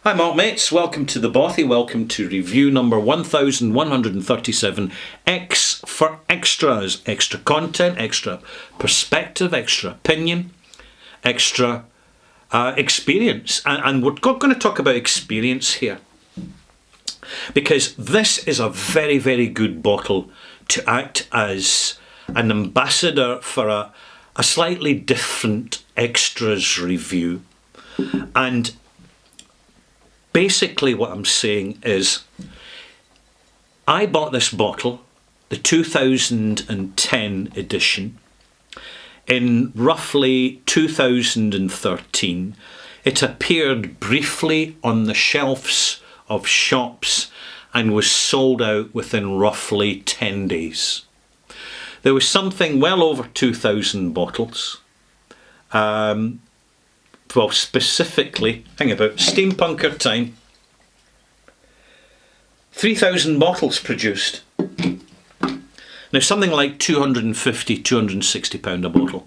Hi Mark mates, welcome to the Bothy, welcome to review number 1137, X for extras, extra content, extra perspective, extra opinion, extra experience. And we're going to talk about experience here, because this is a very, very good bottle to act as an ambassador for a slightly different extras review. And basically what I'm saying is, I bought this bottle, the 2010 edition, in roughly 2013. It appeared briefly on the shelves of shops and was sold out within roughly 10 days. There was something well over 2,000 bottles. Well, specifically, hang about, Steampunker time, 3,000 bottles produced. Now, something like £250, £260 a bottle.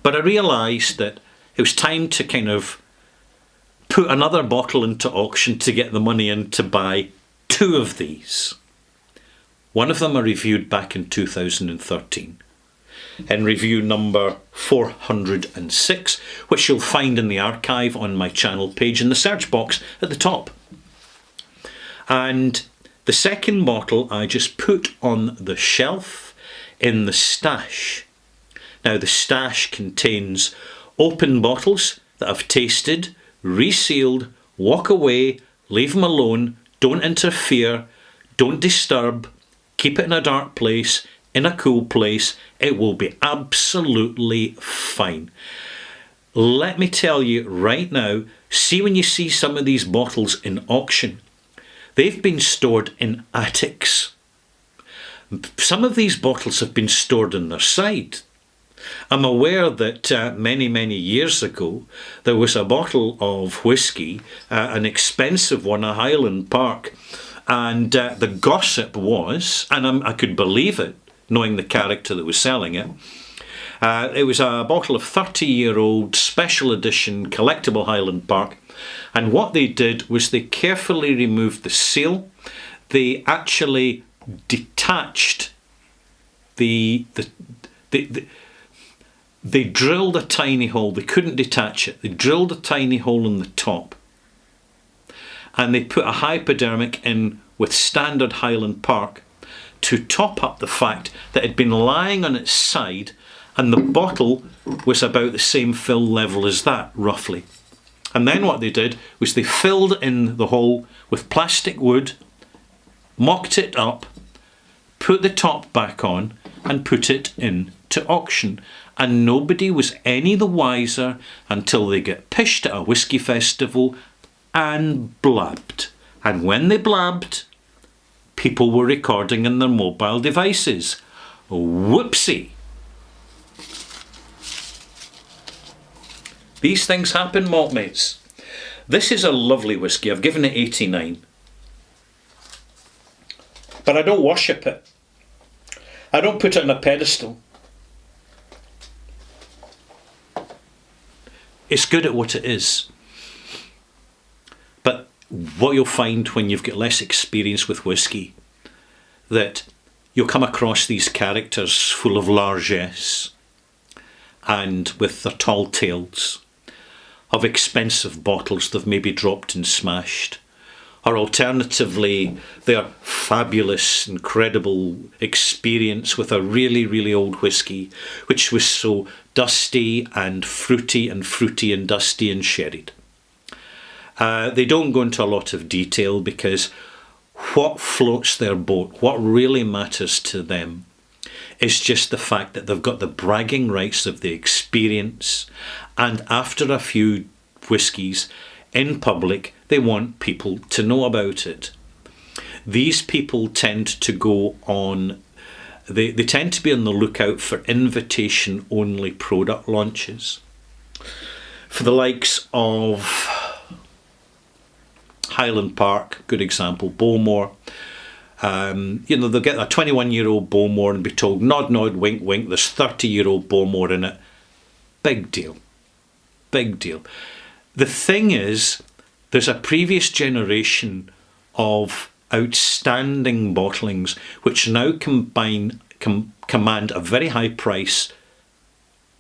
But I realised that it was time to kind of put another bottle into auction to get the money in to buy two of these. One of them I reviewed back in 2013. In review number 406, which you'll find in the archive on my channel page in the search box at the top. And the second bottle I just put on the shelf in the stash. Now, the stash contains open bottles that I've tasted, resealed, walk away, leave them alone, don't interfere, don't disturb, keep it in a dark place, in a cool place. It will be absolutely fine. Let me tell you right now, see when you see some of these bottles in auction, they've been stored in attics. Some of these bottles have been stored on their side. I'm aware that many years ago, there was a bottle of whiskey, an expensive one, a Highland Park, and the gossip was, and I could believe it, knowing the character that was selling it, it was a bottle of 30-year-old special edition collectible Highland Park, and what they did was they carefully removed the seal. They actually detached they drilled a tiny hole. They couldn't detach it. They drilled a tiny hole in the top, and they put a hypodermic in with standard Highland Park to top up the fact that it had been lying on its side, and the bottle was about the same fill level as that, roughly. And then what they did was they filled in the hole with plastic wood, mocked it up, put the top back on, and put it into auction. And nobody was any the wiser until they get pished at a whiskey festival and blabbed. And when they blabbed, people were recording in their mobile devices. Whoopsie. These things happen, malt mates. This is a lovely whiskey. I've given it 89. But I don't worship it. I don't put it on a pedestal. It's good at what it is. But what you'll find when you've got less experience with whiskey, that you'll come across these characters full of largesse and with their tall tales of expensive bottles they've maybe dropped and smashed, or alternatively their fabulous, incredible experience with a really old whiskey which was so dusty and fruity and dusty and sherried. They don't go into a lot of detail, because what floats their boat, what really matters to them, is just the fact that they've got the bragging rights of the experience, and after a few whiskies in public, they want people to know about it. These people tend to go on, they tend to be on the lookout for invitation-only product launches. For the likes of Highland Park, good example, Bowmore. They'll get a 21-year-old Bowmore and be told, nod, nod, wink, wink, there's 30-year-old Bowmore in it. Big deal. Big deal. The thing is, There's a previous generation of outstanding bottlings which now combine command a very high price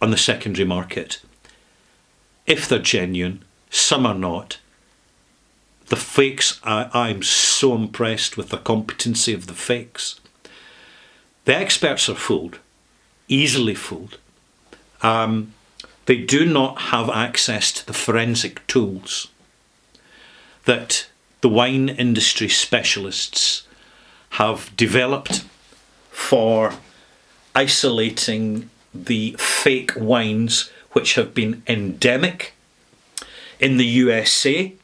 on the secondary market. If they're genuine, some are not. The fakes, I'm so impressed with the competency of the fakes. The experts are fooled, easily fooled. They do not have access to the forensic tools that the wine industry specialists have developed for isolating the fake wines which have been endemic in the USA,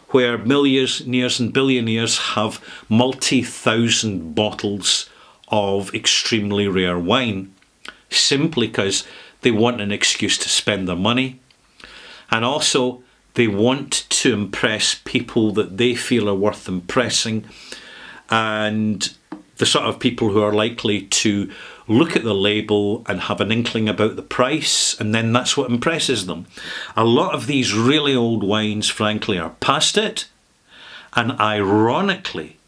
where millionaires and billionaires have multi-thousand bottles of extremely rare wine, simply because they want an excuse to spend their money. And also, they want to impress people that they feel are worth impressing, and the sort of people who are likely to look at the label and have an inkling about the price, and then that's what impresses them. A lot of these really old wines, frankly, are past it, and ironically,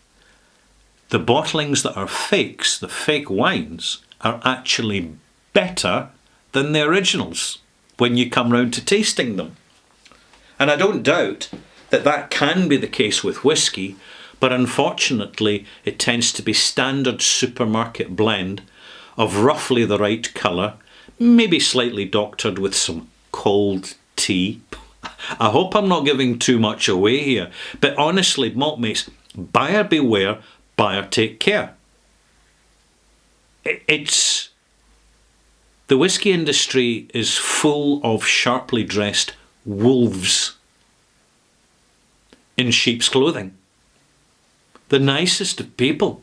the bottlings that are fakes, the fake wines, are actually better than the originals when you come round to tasting them. And I don't doubt that that can be the case with whiskey, but unfortunately it tends to be standard supermarket blend of roughly the right colour, maybe slightly doctored with some cold tea. I hope I'm not giving too much away here, but honestly, maltmates, buyer beware, buyer take care. The whisky industry is full of sharply dressed wolves in sheep's clothing. The nicest of people.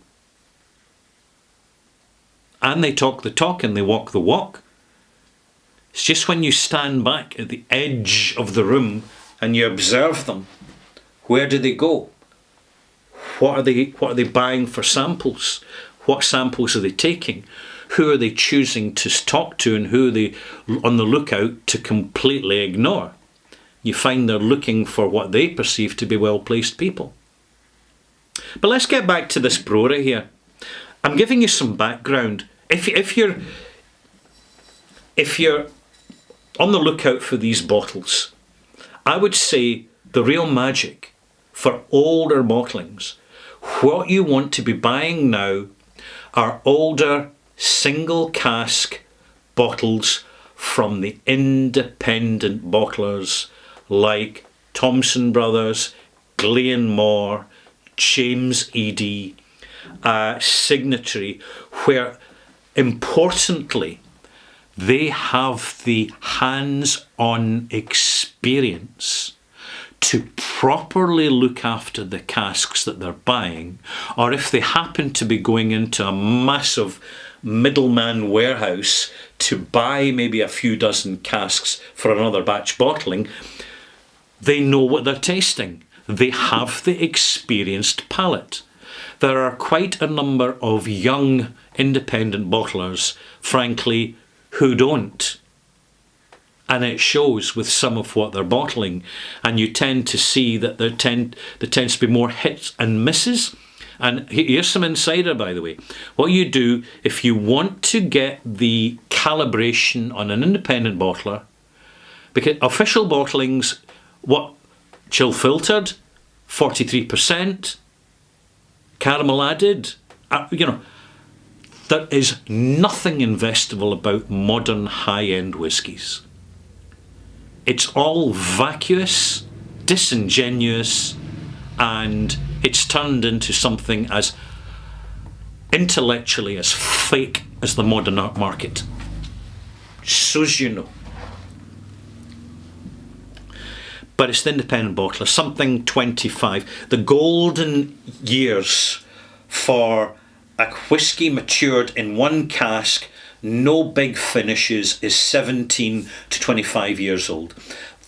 And they talk the talk and they walk the walk. It's just when you stand back at the edge of the room and you observe them, where do they go? What are they buying for samples? What samples are they taking? Who are they choosing to talk to, and who are they on the lookout to completely ignore? You find they're looking for what they perceive to be well-placed people. But let's get back to this Brora here. I'm giving you some background. If you're on the lookout for these bottles, I would say the real magic for older bottlings, what you want to be buying now are older single cask bottles from the independent bottlers like Thompson Brothers, Glenmore, James Eadie, Signatory, where importantly they have the hands-on experience to properly look after the casks that they're buying, or if they happen to be going into a massive middleman warehouse to buy maybe a few dozen casks for another batch bottling, they know what they're tasting. They have the experienced palate. There are quite a number of young independent bottlers, frankly, who don't. And it shows with some of what they're bottling. And you tend to see that there tends to be more hits and misses. And here's some insider, by the way. What you do, if you want to get the calibration on an independent bottler, because official bottlings, chill filtered, 43%, caramel added, there is nothing investable about modern high-end whiskies. It's all vacuous, disingenuous, and it's turned into something as intellectually as fake as the modern art market. So as you know. But it's the independent bottler, something 25. The golden years for a whisky matured in one cask, no big finishes, is 17 to 25 years old.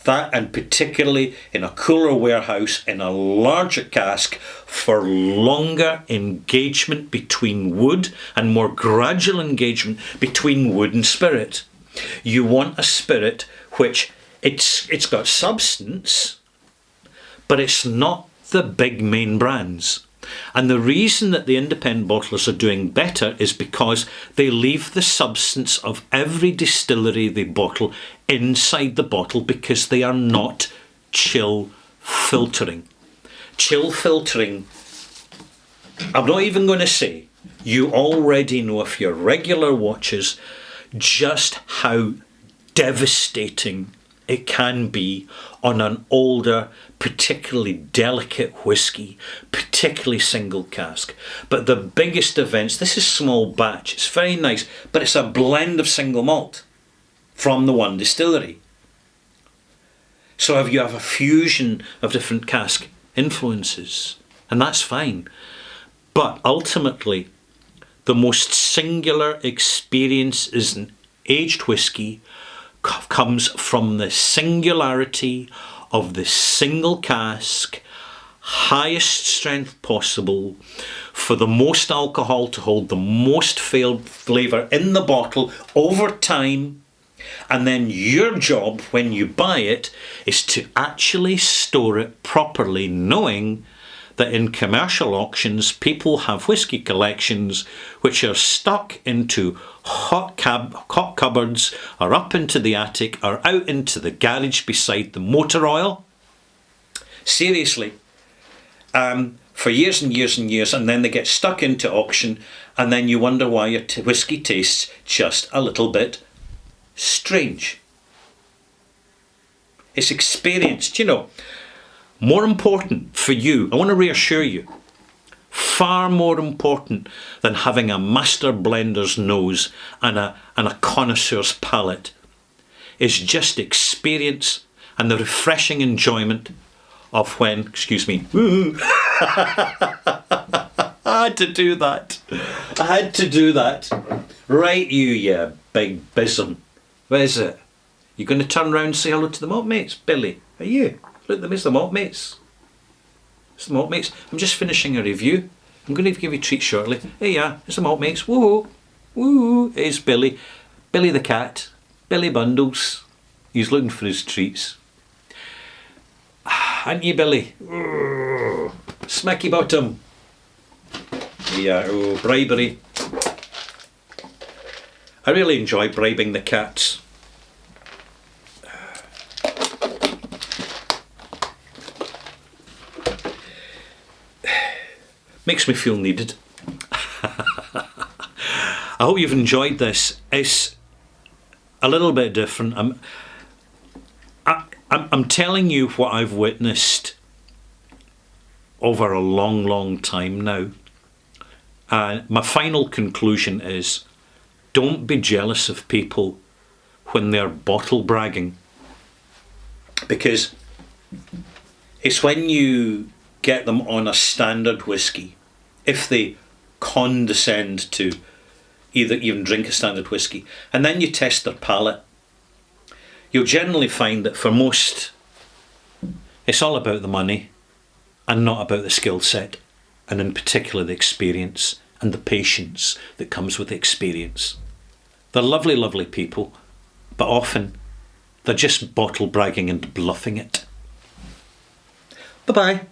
That, and particularly in a cooler warehouse in a larger cask, for longer engagement between wood and more gradual engagement between wood and spirit. You want a spirit which it's got substance, but it's not the big main brands. And the reason that the independent bottlers are doing better is because they leave the substance of every distillery they bottle inside the bottle, because they are not chill filtering. Chill filtering, I'm not even going to say, you already know if you're regular watchers just how devastating it can be on an older, particularly delicate whisky, particularly single cask. But the biggest events, this is small batch, it's very nice, but it's a blend of single malt from the one distillery. So if you have a fusion of different cask influences, and that's fine. But ultimately, the most singular experience is an aged whisky comes from the singularity of the single cask, highest strength possible, for the most alcohol to hold the most flavour in the bottle over time. And then your job when you buy it is to actually store it properly, knowing that in commercial auctions people have whisky collections which are stuck into hot cupboards, or up into the attic, or out into the garage beside the motor oil. Seriously. For years and years and years, and then they get stuck into auction, and then you wonder why your whisky tastes just a little bit strange. It's experienced, you know. More important for you, I want to reassure you, far more important than having a master blender's nose and a connoisseur's palate, is just experience and the refreshing enjoyment of when, excuse me, I had to do that. Right, you big bizzum. Where is it? You going to turn round and say hello to the malt mates? Billy, are you? Look, there's the malt mates. It's the malt mates. I'm just finishing a review. I'm going to give you a treat shortly. Hey, yeah, it's the malt mates. Woo, woo. It's Billy. Billy the cat. Billy Bundles. He's looking for his treats. Aren't you, Billy? Smacky bottom. Yeah, oh, bribery. I really enjoy bribing the cats. Makes me feel needed. I hope you've enjoyed this. It's a little bit different. I'm telling you what I've witnessed over a long, long time now. And my final conclusion is, don't be jealous of people when they're bottle bragging. Because it's when you get them on a standard whisky, if they condescend to either even drink a standard whisky, and then you test their palate, you'll generally find that for most, it's all about the money and not about the skill set, and in particular the experience and the patience that comes with the experience. They're lovely, lovely people, but often they're just bottle bragging and bluffing it. Bye-bye.